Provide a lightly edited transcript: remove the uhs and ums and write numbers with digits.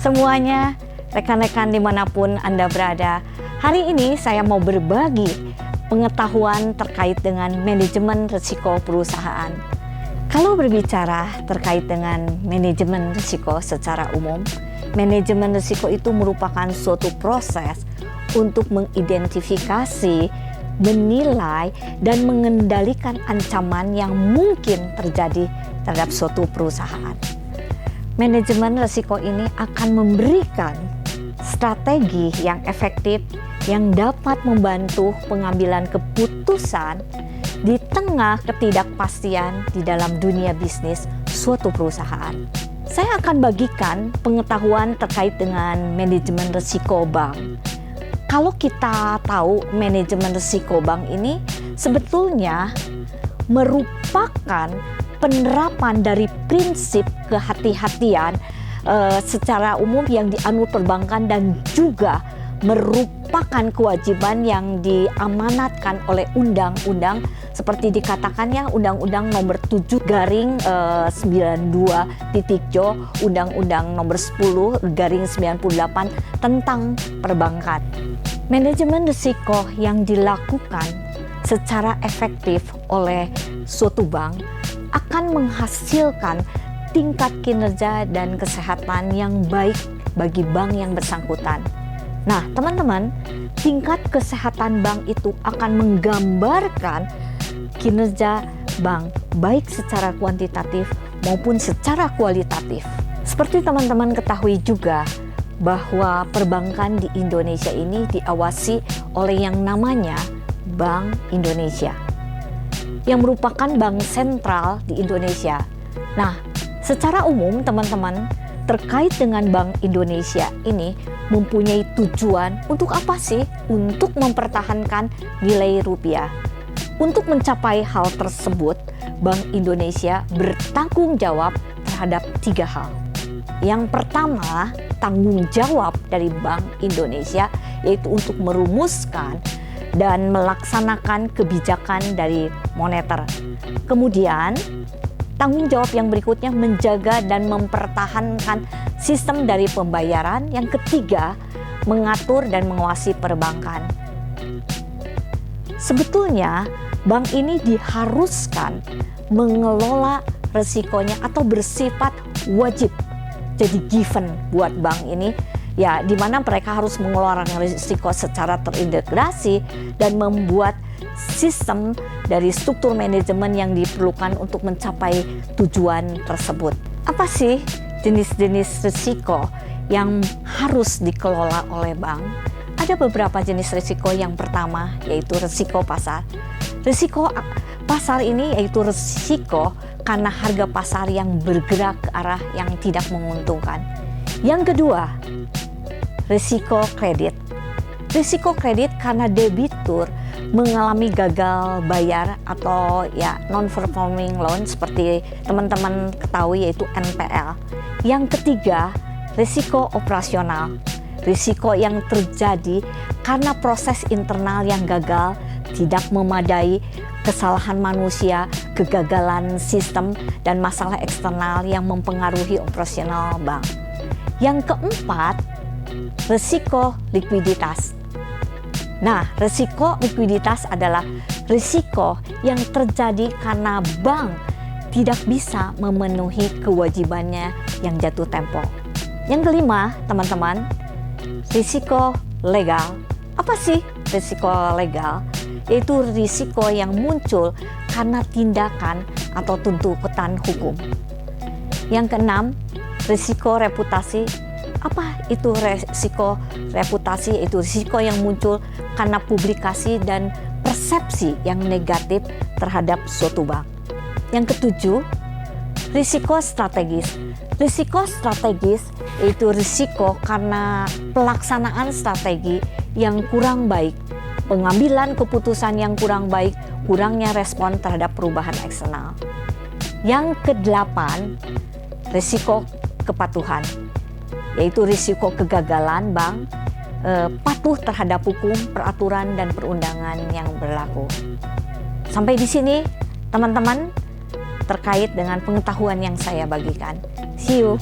semuanya, rekan-rekan dimanapun Anda berada. Hari ini saya mau berbagi pengetahuan terkait dengan manajemen risiko perusahaan. Kalau berbicara terkait dengan manajemen risiko secara umum, manajemen risiko itu merupakan suatu proses untuk mengidentifikasi, menilai, dan mengendalikan ancaman yang mungkin terjadi terhadap suatu perusahaan. Manajemen risiko ini akan memberikan strategi yang efektif yang dapat membantu pengambilan keputusan di tengah ketidakpastian di dalam dunia bisnis suatu perusahaan. Saya akan bagikan pengetahuan terkait dengan manajemen risiko bank. Kalau kita tahu manajemen risiko bank ini sebetulnya merupakan penerapan dari prinsip kehati-hatian secara umum yang dianut perbankan dan juga merupakan kewajiban yang diamanatkan oleh undang-undang seperti dikatakannya Undang-Undang Nomor 7/92 Undang-Undang Nomor 10/98 tentang perbankan. Manajemen risiko yang dilakukan secara efektif oleh suatu bank akan menghasilkan tingkat kinerja dan kesehatan yang baik bagi bank yang bersangkutan. Nah, teman-teman, tingkat kesehatan bank itu akan menggambarkan kinerja bank baik secara kuantitatif maupun secara kualitatif. Seperti teman-teman ketahui juga bahwa perbankan di Indonesia ini diawasi oleh yang namanya Bank Indonesia, yang merupakan bank sentral di Indonesia. Nah, secara umum teman-teman, terkait dengan Bank Indonesia ini mempunyai tujuan untuk apa sih? Untuk mempertahankan nilai rupiah. Untuk mencapai hal tersebut, Bank Indonesia bertanggung jawab terhadap 3 hal. Yang pertama, tanggung jawab dari Bank Indonesia yaitu untuk merumuskan dan melaksanakan kebijakan dari moneter. Kemudian, tanggung jawab yang berikutnya menjaga dan mempertahankan sistem dari pembayaran. Yang ketiga, mengatur dan mengawasi perbankan. Sebetulnya, bank ini diharuskan mengelola risikonya atau bersifat wajib. Jadi given buat bank ini, ya, di mana mereka harus mengelola risiko secara terintegrasi dan membuat sistem dari struktur manajemen yang diperlukan untuk mencapai tujuan tersebut. Apa sih jenis-jenis risiko yang harus dikelola oleh bank? Ada beberapa jenis risiko. Yang pertama yaitu risiko pasar. Risiko pasar ini yaitu risiko karena harga pasar yang bergerak ke arah yang tidak menguntungkan. Yang kedua, risiko kredit. Risiko kredit karena debitur mengalami gagal bayar atau ya non-performing loan seperti teman-teman ketahui yaitu NPL. Yang ketiga, risiko operasional. Risiko yang terjadi karena proses internal yang gagal, tidak memadai, kesalahan manusia, kegagalan sistem, dan masalah eksternal yang mempengaruhi operasional bank. Yang keempat, risiko likuiditas. Nah, risiko likuiditas adalah risiko yang terjadi karena bank tidak bisa memenuhi kewajibannya yang jatuh tempo. Yang kelima, teman-teman, risiko legal. Apa sih risiko legal? Yaitu risiko yang muncul karena tindakan atau tuntutan hukum. Yang keenam, risiko reputasi. Apa itu risiko reputasi? Itu risiko yang muncul karena publikasi dan persepsi yang negatif terhadap suatu bank. Yang ketujuh, risiko strategis. Risiko strategis yaitu risiko karena pelaksanaan strategi yang kurang baik, pengambilan keputusan yang kurang baik, kurangnya respon terhadap perubahan eksternal. Yang kedelapan, risiko kepatuhan, yaitu risiko kegagalan bank patuh terhadap hukum, peraturan, dan perundangan yang berlaku. Sampai di sini, teman-teman, terkait dengan pengetahuan yang saya bagikan. See you!